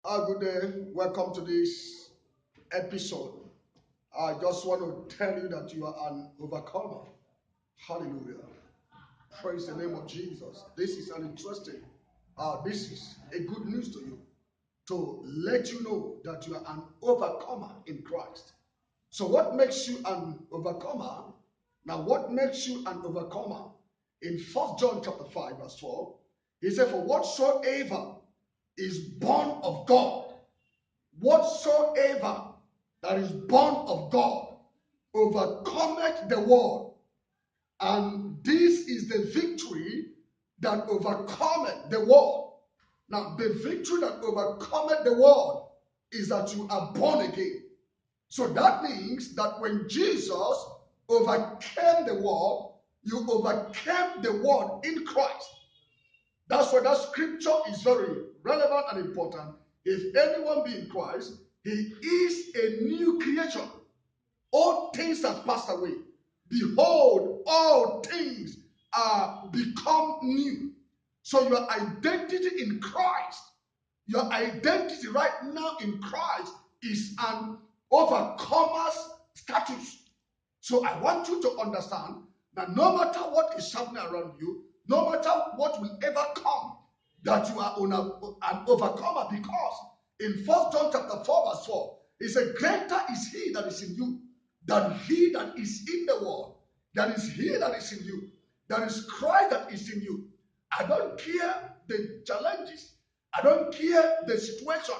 Good day. Welcome to this episode. I just want to tell you that you are an overcomer. Hallelujah. Praise the name of Jesus. This is an interesting, this is a good news to you to let you know that you are an overcomer in Christ. So, what makes you an overcomer? Now, what makes you an overcomer? In 1 John chapter 5, verse 12, he said, For whatsoever is born of God, whatsoever that is born of God overcometh the world. And this is the victory that overcometh the world. Now, the victory that overcometh the world is that you are born again. So that means that when Jesus overcame the world, you overcame the world in Christ. That's why that scripture is very relevant and important. If anyone be in Christ, he is a new creation. All things have passed away. Behold, all things are become new. So your identity in Christ, your identity right now in Christ is an overcomer's status. So I want you to understand that no matter what is happening around you, no matter what will ever come, that you are an overcomer, because in 1 John chapter 4 verse 4, it says, greater is he that is in you than he that is in the world. That is he that is in you. That is Christ that is in you. I don't care the challenges. I don't care the situation.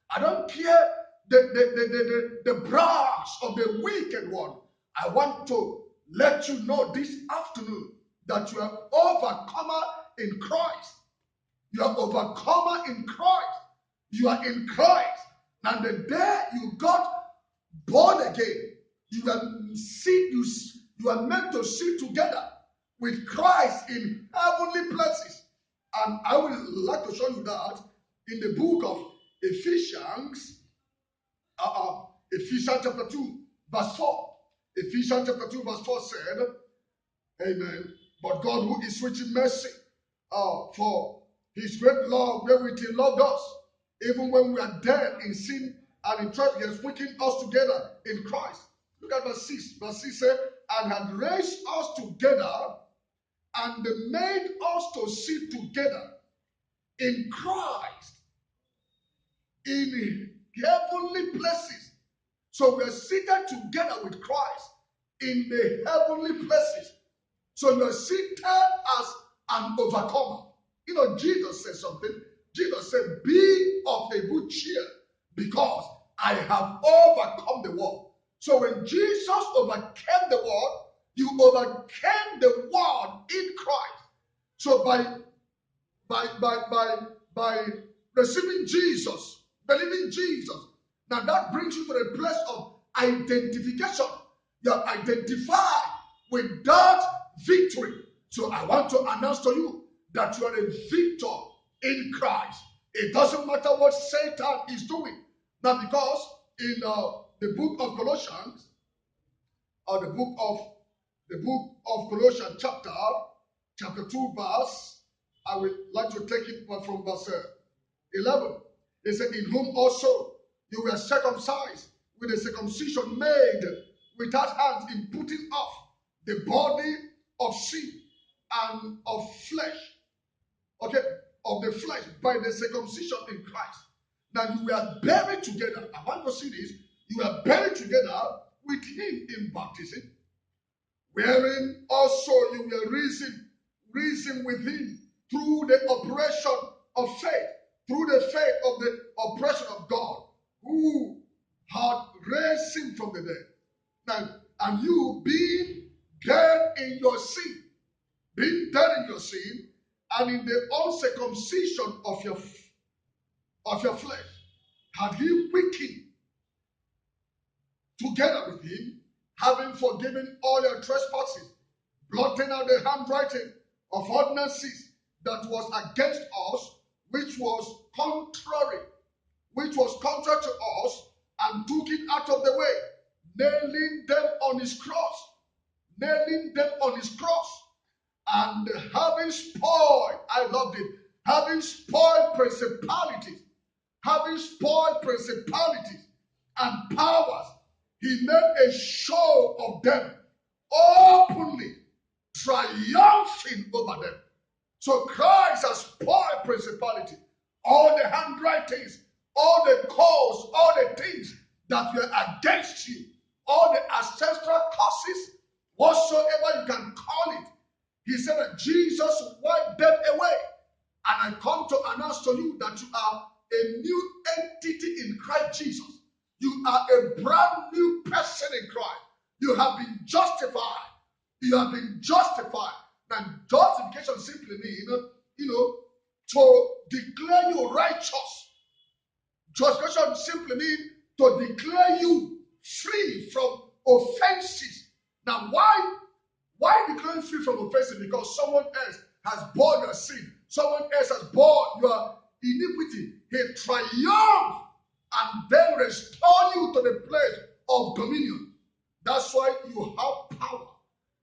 I don't care the brass of the wicked one. I want to let you know this afternoon that you are overcomer in Christ. You are overcomer in Christ. You are in Christ. And the day you got born again, you are meant to sit together with Christ in heavenly places. And I would like to show you that in the book of Ephesians, Ephesians chapter 2, verse 4. Ephesians chapter 2, verse 4 said, Amen. But God, who is rich in mercy, for his great love wherewith he loved us, even when we are dead in sin and in trust, he has quickened us together in Christ. Look at verse 6. Verse 6 said, and had raised us together and made us to sit together in Christ in heavenly places. So we are seated together with Christ in the heavenly places. So you are seated as an overcomer. You know, Jesus said something. Jesus said, be of a good cheer because I have overcome the world. So when Jesus overcame the world, you overcame the world in Christ. So by receiving Jesus, believing Jesus, now that brings you to a place of identification. You're identified with that victory. So I want to announce to you that you are a victor in Christ. It doesn't matter what Satan is doing. Now, because in the book of Colossians, or the book of Colossians, chapter 2, verse, I would like to take it from verse 11. It said, in whom also you were circumcised with a circumcision made without hands, in putting off the body of sin and of flesh, okay, of the flesh by the circumcision in Christ. Now you were buried together. I want to see this. You were buried together with him in baptism, wherein also you were risen with him through the operation of faith, through the faith of the operation of God, who had raised him from the dead. Now, and you being dead in your sin, and in the uncircumcision of your flesh, had he quickened together with him, having forgiven all your trespasses, blotting out the handwriting of ordinances that was against us, which was contrary to us, and took it out of the way, nailing them on his cross, and having spoiled, I loved it, having spoiled principalities, having spoiled principalities and powers, he made a show of them openly, triumphing over them. So Christ has spoiled principality, all the handwritings, all the calls, all the things that were against you, all the ancestral curses, whatsoever you can call it. He said that Jesus wiped them away. And I come to announce to you that you are a new entity in Christ Jesus. You are a brand new person in Christ. You have been justified. You have been justified. And justification simply means, to declare you righteous. Justification simply means to declare you free from offenses. Now, why declare you free from offenses? Because someone else has borne your sin. Someone else has borne your iniquity. He triumphed and then restore you to the place of dominion. That's why you have power.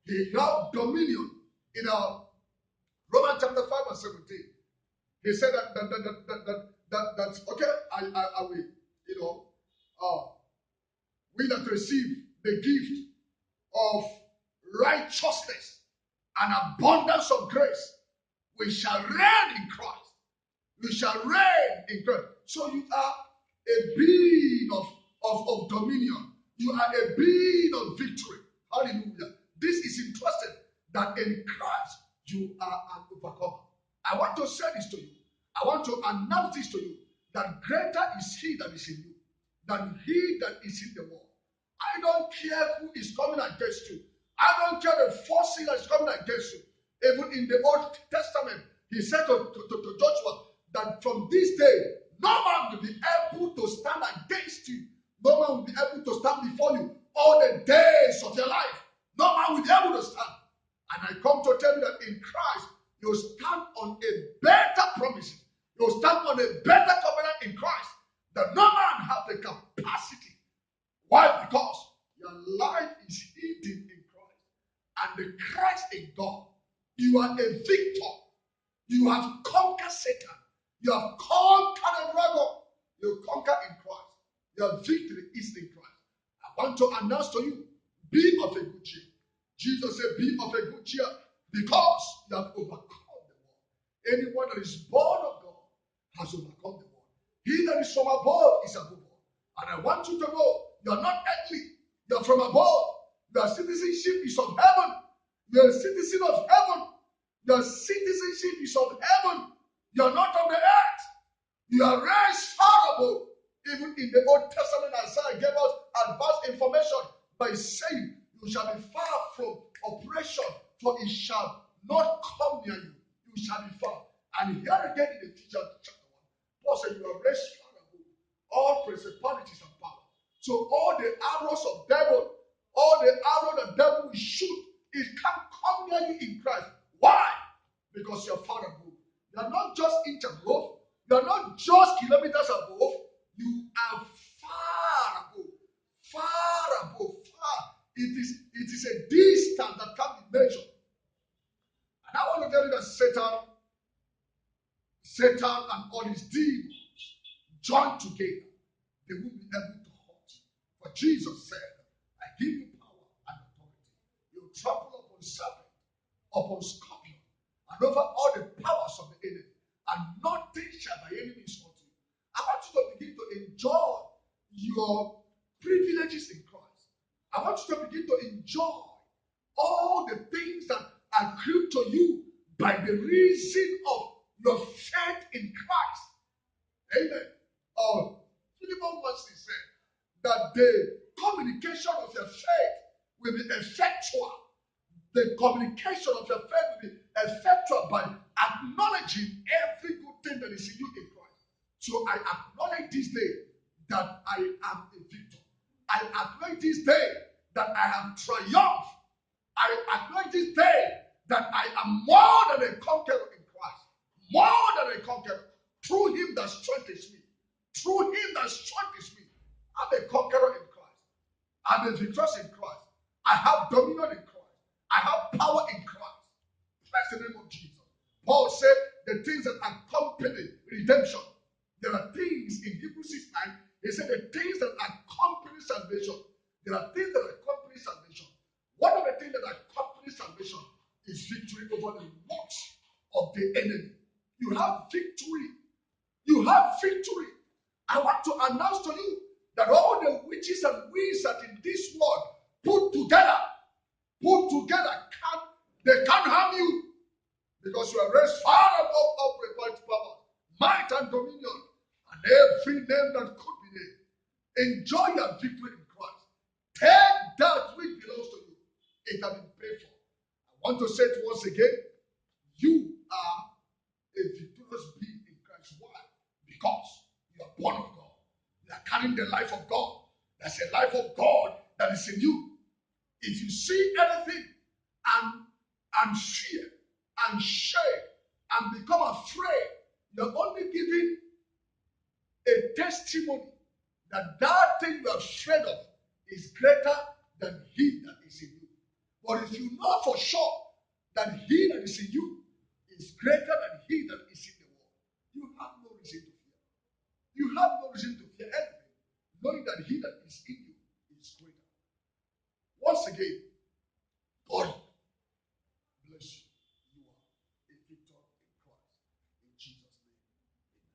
You have dominion. In Romans chapter 5 verse 17, he said that's okay. I will, we that receive the gift of righteousness and abundance of grace, we shall reign in Christ. We shall reign in Christ. So you are a being of dominion. You are a being of victory. Hallelujah. This is interesting that in Christ you are an overcomer. I want to say this to you. I want to announce this to you, that greater is he that is in you than he that is in the world. I don't care who is coming against you. I don't care the force that is coming against you. Even in the Old Testament, he said to Joshua that from this day, no man will be able to stand against you. No man will be able to stand before you all the days of your life. No man will be able to stand. And I come to tell you that in Christ, you stand on a better promise. You stand on a better covenant in Christ that no man has the capacity. Why? Because your life is hidden in Christ. And the Christ in God, you are a victor. You have conquered Satan. You have conquered the dragon. You conquer in Christ. Your victory is in Christ. I want to announce to you, be of a good cheer. Jesus said, be of a good cheer because you have overcome the world. Anyone that is born of God has overcome the world. He that is from above is above all. And I want you to know, you are not earthly. You are from above. Your citizenship is of heaven. You are a citizen of heaven. Your citizenship is of heaven. You are not of the earth. You are raised far above. Even in the Old Testament, Isaiah gave us advanced information by saying, you shall be far from oppression, for it shall not come near you. You shall be far. And here again in Ephesians chapter 1, Paul said, you are raised far above all principalities and power. So all the arrows of devil, all the arrow the devil will shoot, it can't come near you in Christ. Why? Because you're far above. You're not just inch above. You're not just kilometers above. You are far above. Far above. Far. It is a distance that can be measured. And I want to tell you that Satan and all his demons joined together, they will be able to hurt you. For Jesus said, I give you power and authority. You trample upon serpent, upon scorpion, and over all the powers of the enemy, and nothing shall by any means hurt you. I want you to begin to enjoy your privileges in Christ. I want you to begin to enjoy all the things that are accrue to you by the reason of your faith in Christ. Amen. Philemon once he said that the communication of your faith will be effectual. The communication of your faith will be effectual by acknowledging every good thing that is in you in Christ. So I acknowledge this day that I am a victor. I acknowledge this day that I have triumphed. I acknowledge this day that I am more than a conqueror in Christ. More than a conqueror. Through him that strengthens me. Through him that strengthens me. I'm a conqueror in Christ. I'm a victorious in Christ. I have dominion in Christ. I have power in Christ. Praise the name of Jesus. Paul said the things that accompany redemption, There are things in Hebrews 6:9. He said the things that accompany salvation. There are things that accompany salvation. One of the things that accompany salvation is victory over the works of the enemy. You have victory. You have victory. I want to announce to you that all the witches and wizards in this world put together, they can't harm you because you are raised far above all principality, power, might, and dominion, and every name that could be named. Enjoy your victory in Christ. Take that which belongs to you. It has been paid for. I want to say it once again. You are a victorious being in Christ. Why? Because you are born of God. You are carrying the life of God. There's a life of God that is in you. If you see anything and fear and shame and become afraid, you're only giving a testimony that that thing you are afraid of is greater than he that is in you. But if you know for sure that he that is in you is greater than he that is in the world, you have no reason to fear. You have no reason to fear anything, knowing that he that is in you is greater. Once again, God